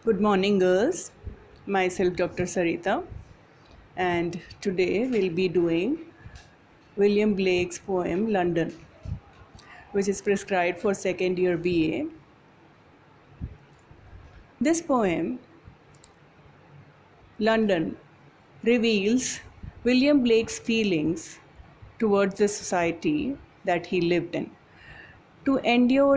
Good morning, girls. Myself, Dr. Sarita, and today we'll be doing William Blake's poem London, which is prescribed for second year BA. This poem, London, reveals William Blake's feelings towards the society that he lived in. To endure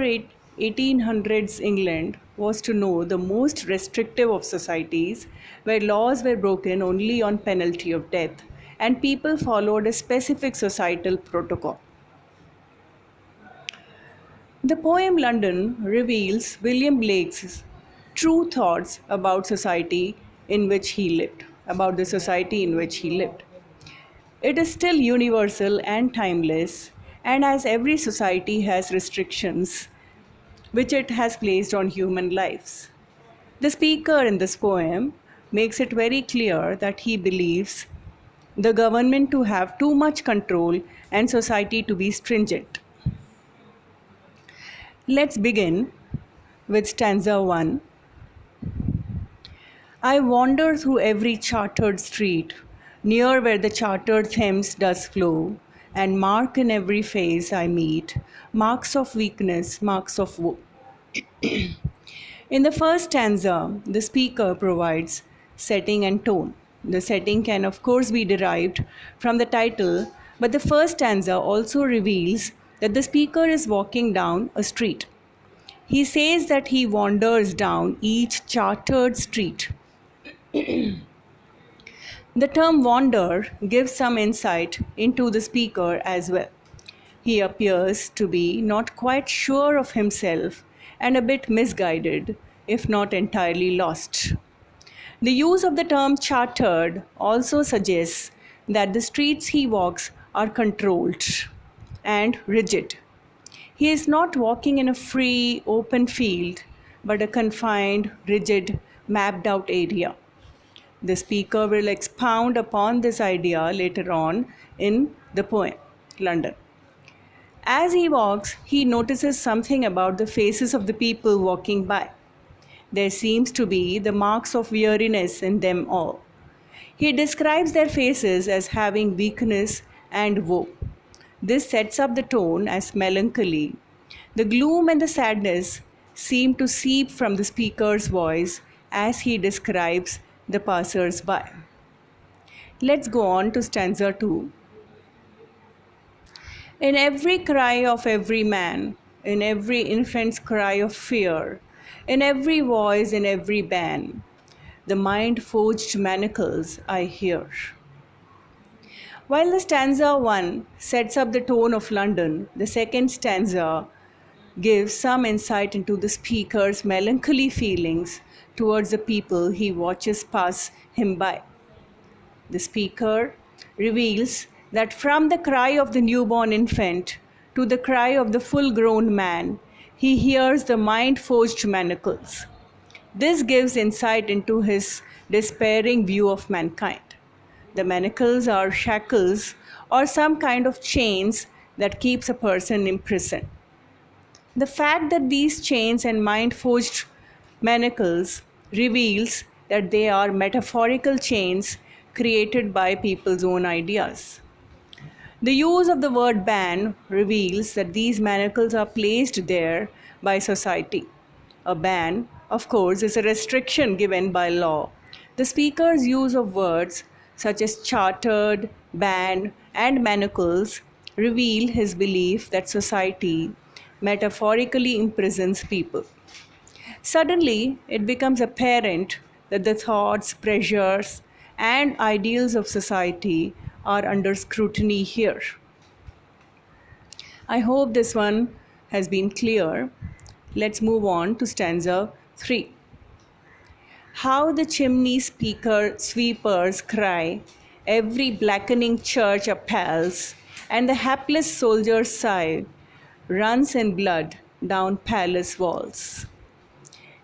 1800s England was to know the most restrictive of societies where laws were broken only on penalty of death and people followed a specific societal protocol. The poem London reveals William Blake's true thoughts about society in which he lived, about the society in which he lived. It is still universal and timeless, and as every society has restrictions which it has placed on human lives. The speaker in this poem makes it very clear that he believes the government to have too much control and society to be stringent. Let's begin with stanza 1. I wander through every chartered street, near where the chartered Thames does flow, and mark in every face I meet marks of weakness, marks of woe. In the first stanza, the speaker provides setting and tone. The setting can, of course, be derived from the title, but the first stanza also reveals that the speaker is walking down a street. He says that he wanders down each chartered street. The term wander gives some insight into the speaker as well. He appears to be not quite sure of himself and a bit misguided, if not entirely lost. The use of the term chartered also suggests that the streets he walks are controlled and rigid. He is not walking in a free, open field, but a confined, rigid, mapped out area. The speaker will expound upon this idea later on in the poem, London. As he walks, he notices something about the faces of the people walking by. There seems to be the marks of weariness in them all. He describes their faces as having weakness and woe. This sets up the tone as melancholy. The gloom and the sadness seem to seep from the speaker's voice as he describes the passers by. Let's go on to stanza 2. In every cry of every man, in every infant's cry of fear, in every voice, in every ban, the mind-forged manacles I hear. While the stanza 1 sets up the tone of London, the second stanza gives some insight into the speaker's melancholy feelings towards the people he watches pass him by. The speaker reveals that from the cry of the newborn infant to the cry of the full grown man, he hears the mind forged manacles. This gives insight into his despairing view of mankind. The manacles are shackles or some kind of chains that keeps a person imprisoned. The fact that these chains and mind forged manacles reveals that they are metaphorical chains created by people's own ideas. The use of the word ban reveals that these manacles are placed there by society. A ban, of course, is a restriction given by law. The speaker's use of words such as chartered, ban, and manacles reveal his belief that society metaphorically imprisons people. Suddenly, it becomes apparent that the thoughts, pressures, and ideals of society are under scrutiny here. I hope this one has been clear. Let's move on to stanza 3. How the chimney sweepers cry, every blackening church appals, and the hapless soldier's sigh runs in blood down palace walls.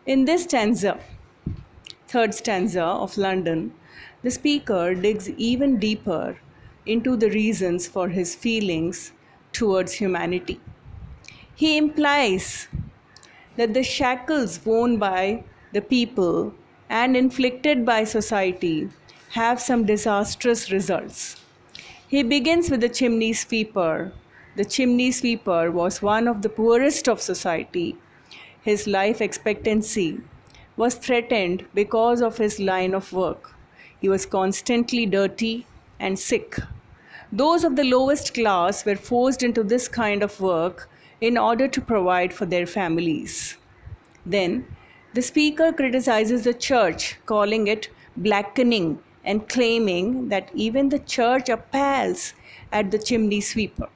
In this stanza, third stanza of London, the speaker digs even deeper into the reasons for his feelings towards humanity. He implies that the shackles worn by the people, and inflicted by society have some disastrous results. He begins with the chimney sweeper. The chimney sweeper was one of the poorest of society. His life expectancy was threatened because of his line of work. He was constantly dirty and sick. Those of the lowest class were forced into this kind of work in order to provide for their families. Then, the speaker criticizes the church, calling it blackening and claiming that even the church appalls at the chimney sweeper.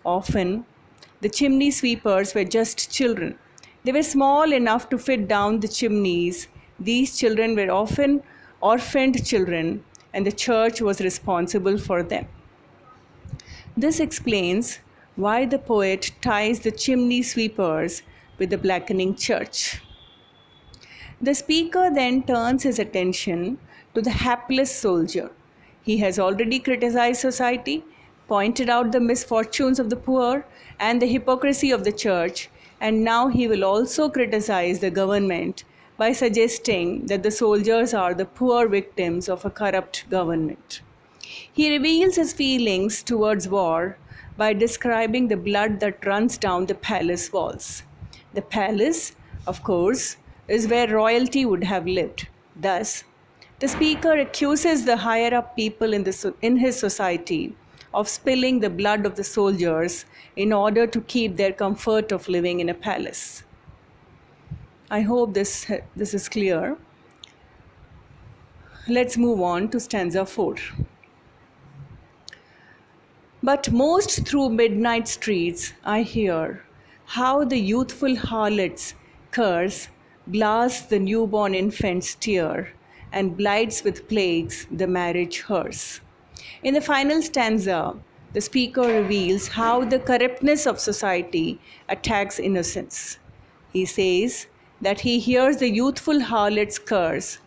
Often, the chimney sweepers were just children. They were small enough to fit down the chimneys. These children were often orphaned children, and the church was responsible for them. This explains why the poet ties the chimney sweepers with the blackening church. The speaker then turns his attention to the hapless soldier. He has already criticized society, pointed out the misfortunes of the poor and the hypocrisy of the church, and now he will also criticize the government by suggesting that the soldiers are the poor victims of a corrupt government. He reveals his feelings towards war by describing the blood that runs down the palace walls. The palace, of course, is where royalty would have lived. Thus, the speaker accuses the higher up people in his society of spilling the blood of the soldiers in order to keep their comfort of living in a palace. I hope this is clear. Let's move on to stanza 4. But most through midnight streets I hear how the youthful harlots curse, blasts the newborn infant's tear, and blights with plagues the marriage hearse. In the final stanza, the speaker reveals how the corruptness of society attacks innocence. He says that he hears the youthful harlot's curse.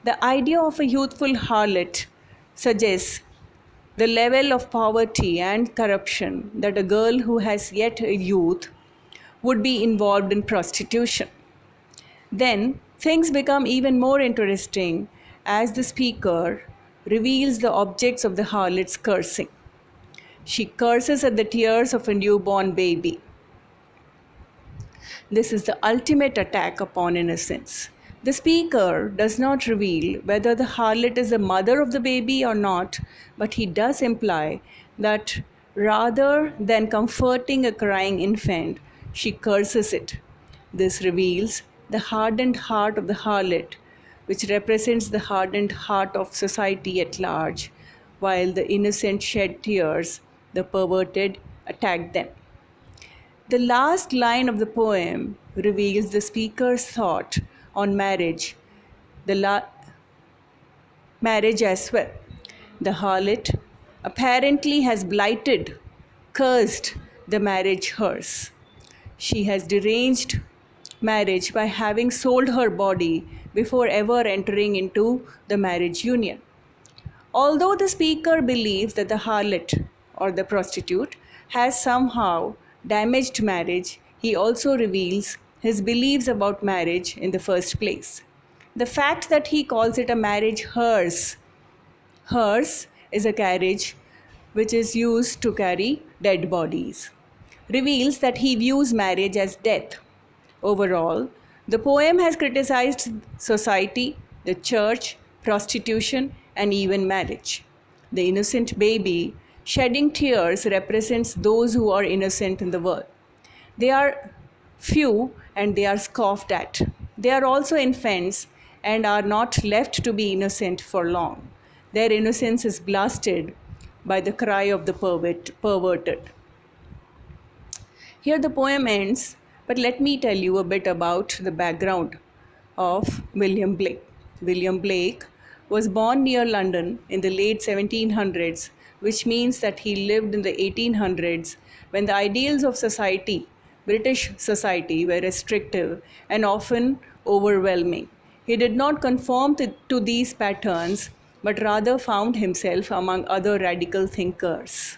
The idea of a youthful harlot suggests the level of poverty and corruption that a girl who has yet a youth would be involved in prostitution. Then things become even more interesting as the speaker reveals the objects of the harlot's cursing. She curses at the tears of a newborn baby. This is the ultimate attack upon innocence. The speaker does not reveal whether the harlot is the mother of the baby or not, but he does imply that rather than comforting a crying infant, she curses it. This reveals the hardened heart of the harlot, which represents the hardened heart of society at large, while the innocent shed tears, the perverted attack them. The last line of the poem reveals the speaker's thought on marriage, marriage as well. The harlot apparently has blighted, cursed the marriage hearse. She has deranged marriage by having sold her body before ever entering into the marriage union. Although the speaker believes that the harlot or the prostitute has somehow damaged marriage, he also reveals his beliefs about marriage in the first place. The fact that he calls it a marriage hearse is a carriage which is used to carry dead bodies, reveals that he views marriage as death. Overall, the poem has criticized society, the church, prostitution, and even marriage. The innocent baby shedding tears represents those who are innocent in the world. They are few and they are scoffed at. They are also infants and are not left to be innocent for long. Their innocence is blasted by the cry of the perverted. Here the poem ends, but let me tell you a bit about the background of William Blake. William Blake was born near London in the late 1700s, which means that he lived in the 1800s when the ideals of society, British society, were restrictive and often overwhelming. He did not conform to these patterns, but rather found himself among other radical thinkers.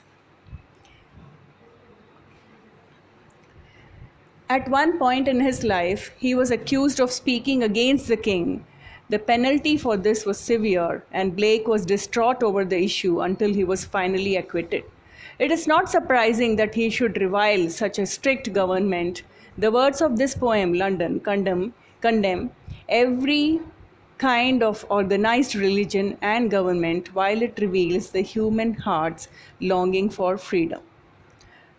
At one point in his life, he was accused of speaking against the king. The penalty for this was severe, and Blake was distraught over the issue until he was finally acquitted. It is not surprising that he should revile such a strict government. The words of this poem, London, condemn every kind of organized religion and government while it reveals the human heart's longing for freedom.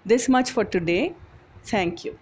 This much for today. Thank you.